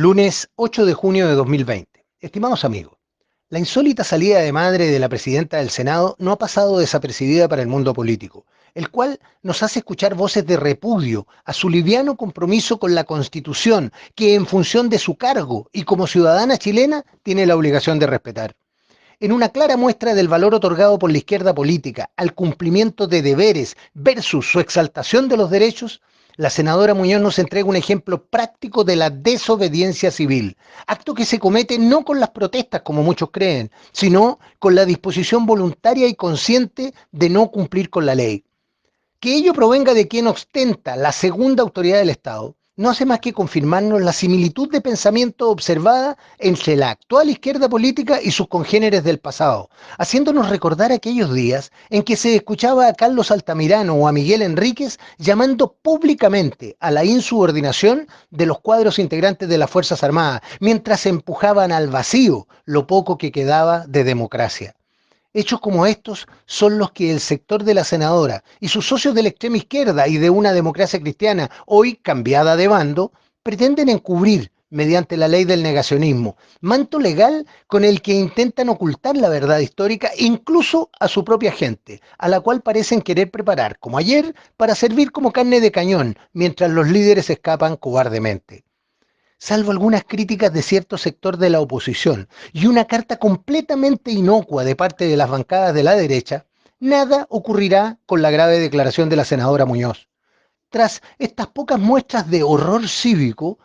Lunes 8 de junio de 2020. Estimados amigos, la insólita salida de madre de la presidenta del Senado no ha pasado desapercibida para el mundo político, el cual nos hace escuchar voces de repudio a su liviano compromiso con la Constitución, que en función de su cargo y como ciudadana chilena tiene la obligación de respetar. En una clara muestra del valor otorgado por la izquierda política al cumplimiento de deberes versus su exaltación de los derechos, la senadora Muñoz nos entrega un ejemplo práctico de la desobediencia civil, acto que se comete no con las protestas como muchos creen, sino con la disposición voluntaria y consciente de no cumplir con la ley. Que ello provenga de quien ostenta la segunda autoridad del Estado no hace más que confirmarnos la similitud de pensamiento observada entre la actual izquierda política y sus congéneres del pasado, haciéndonos recordar aquellos días en que se escuchaba a Carlos Altamirano o a Miguel Enríquez llamando públicamente a la insubordinación de los cuadros integrantes de las Fuerzas Armadas, mientras empujaban al vacío lo poco que quedaba de democracia. Hechos como estos son los que el sector de la senadora y sus socios de la extrema izquierda y de una democracia cristiana, hoy cambiada de bando, pretenden encubrir mediante la ley del negacionismo, manto legal con el que intentan ocultar la verdad histórica incluso a su propia gente, a la cual parecen querer preparar, como ayer, para servir como carne de cañón, mientras los líderes escapan cobardemente. Salvo algunas críticas de cierto sector de la oposición y una carta completamente inocua de parte de las bancadas de la derecha, nada ocurrirá con la grave declaración de la senadora Muñoz. Tras estas pocas muestras de horror cívico,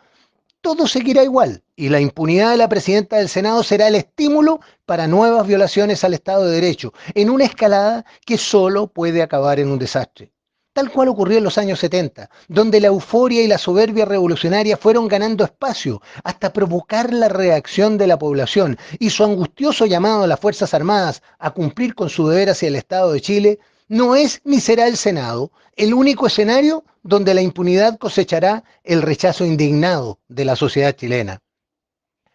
todo seguirá igual y la impunidad de la presidenta del Senado será el estímulo para nuevas violaciones al Estado de Derecho, en una escalada que solo puede acabar en un desastre. Tal cual ocurrió en los años 70, donde la euforia y la soberbia revolucionaria fueron ganando espacio hasta provocar la reacción de la población y su angustioso llamado a las Fuerzas Armadas a cumplir con su deber hacia el Estado de Chile, no es ni será el Senado el único escenario donde la impunidad cosechará el rechazo indignado de la sociedad chilena.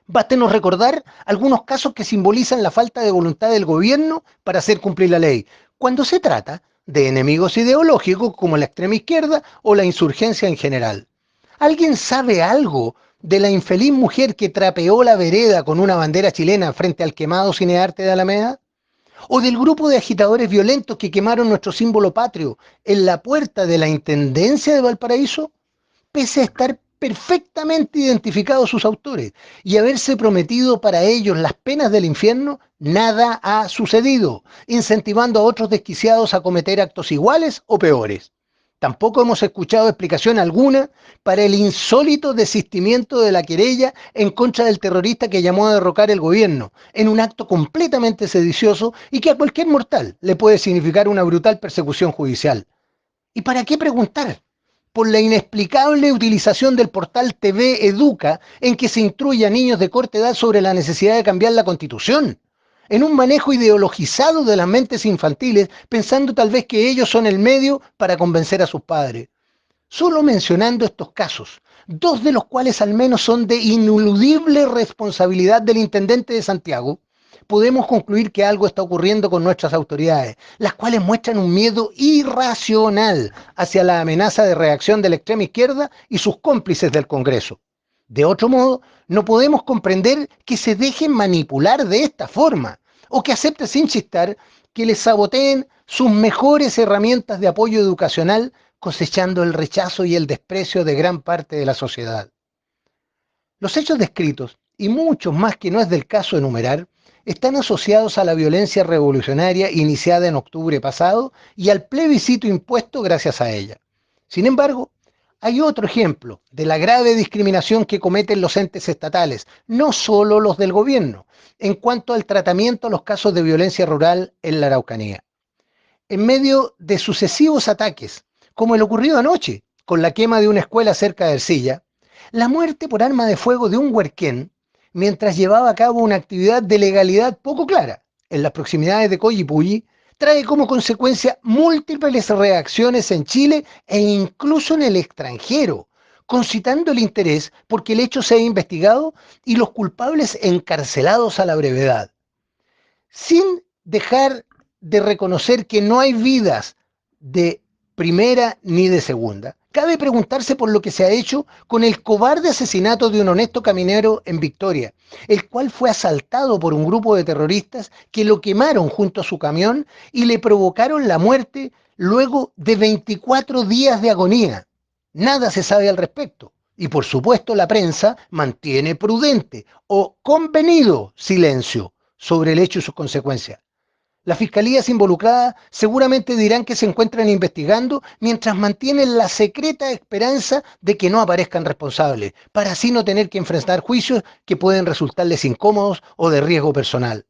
Bástenos recordar algunos casos que simbolizan la falta de voluntad del gobierno para hacer cumplir la ley, cuando se trata de enemigos ideológicos como la extrema izquierda o la insurgencia en general. ¿Alguien sabe algo de la infeliz mujer que trapeó la vereda con una bandera chilena frente al quemado cinearte de Alameda? ¿O del grupo de agitadores violentos que quemaron nuestro símbolo patrio en la puerta de la Intendencia de Valparaíso? Pese a estar perfectamente identificados sus autores y haberse prometido para ellos las penas del infierno, nada ha sucedido, incentivando a otros desquiciados a cometer actos iguales o peores. Tampoco hemos escuchado explicación alguna para el insólito desistimiento de la querella en contra del terrorista que llamó a derrocar el gobierno, en un acto completamente sedicioso y que a cualquier mortal le puede significar una brutal persecución judicial. ¿Y para qué preguntar? Por la inexplicable utilización del portal TV Educa en que se instruye a niños de corta edad sobre la necesidad de cambiar la Constitución, en un manejo ideologizado de las mentes infantiles, pensando tal vez que ellos son el medio para convencer a sus padres. Solo mencionando estos casos, dos de los cuales al menos son de ineludible responsabilidad del intendente de Santiago, podemos concluir que algo está ocurriendo con nuestras autoridades, las cuales muestran un miedo irracional hacia la amenaza de reacción de la extrema izquierda y sus cómplices del Congreso. De otro modo, no podemos comprender que se dejen manipular de esta forma o que acepten sin chistar que les saboteen sus mejores herramientas de apoyo educacional, cosechando el rechazo y el desprecio de gran parte de la sociedad. Los hechos descritos, y muchos más que no es del caso enumerar, están asociados a la violencia revolucionaria iniciada en octubre pasado y al plebiscito impuesto gracias a ella. Sin embargo, hay otro ejemplo de la grave discriminación que cometen los entes estatales, no solo los del gobierno, en cuanto al tratamiento a los casos de violencia rural en la Araucanía. En medio de sucesivos ataques, como el ocurrido anoche, con la quema de una escuela cerca de Ercilla, la muerte por arma de fuego de un huerquén, mientras llevaba a cabo una actividad de legalidad poco clara en las proximidades de Collipulli, trae como consecuencia múltiples reacciones en Chile e incluso en el extranjero, concitando el interés porque el hecho sea investigado y los culpables encarcelados a la brevedad, sin dejar de reconocer que no hay vidas de primera ni de segunda, Cabe preguntarse por lo que se ha hecho con el cobarde asesinato de un honesto caminero en Victoria, el cual fue asaltado por un grupo de terroristas que lo quemaron junto a su camión y le provocaron la muerte luego de 24 días de agonía. Nada se sabe al respecto. Y por supuesto la prensa mantiene prudente o convenido silencio sobre el hecho y sus consecuencias. Las fiscalías involucradas seguramente dirán que se encuentran investigando mientras mantienen la secreta esperanza de que no aparezcan responsables, para así no tener que enfrentar juicios que pueden resultarles incómodos o de riesgo personal.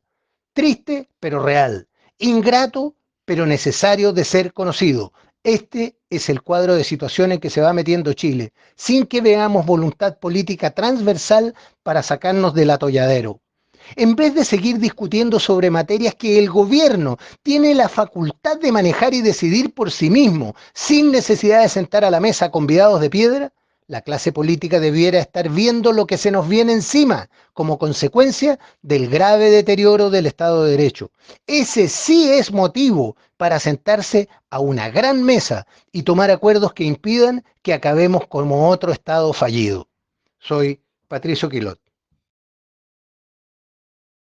Triste, pero real. Ingrato, pero necesario de ser conocido. Este es el cuadro de situación en que se va metiendo Chile, sin que veamos voluntad política transversal para sacarnos del atolladero. En vez de seguir discutiendo sobre materias que el gobierno tiene la facultad de manejar y decidir por sí mismo, sin necesidad de sentar a la mesa convidados de piedra, la clase política debiera estar viendo lo que se nos viene encima como consecuencia del grave deterioro del Estado de Derecho. Ese sí es motivo para sentarse a una gran mesa y tomar acuerdos que impidan que acabemos como otro Estado fallido. Soy Patricio Quilot.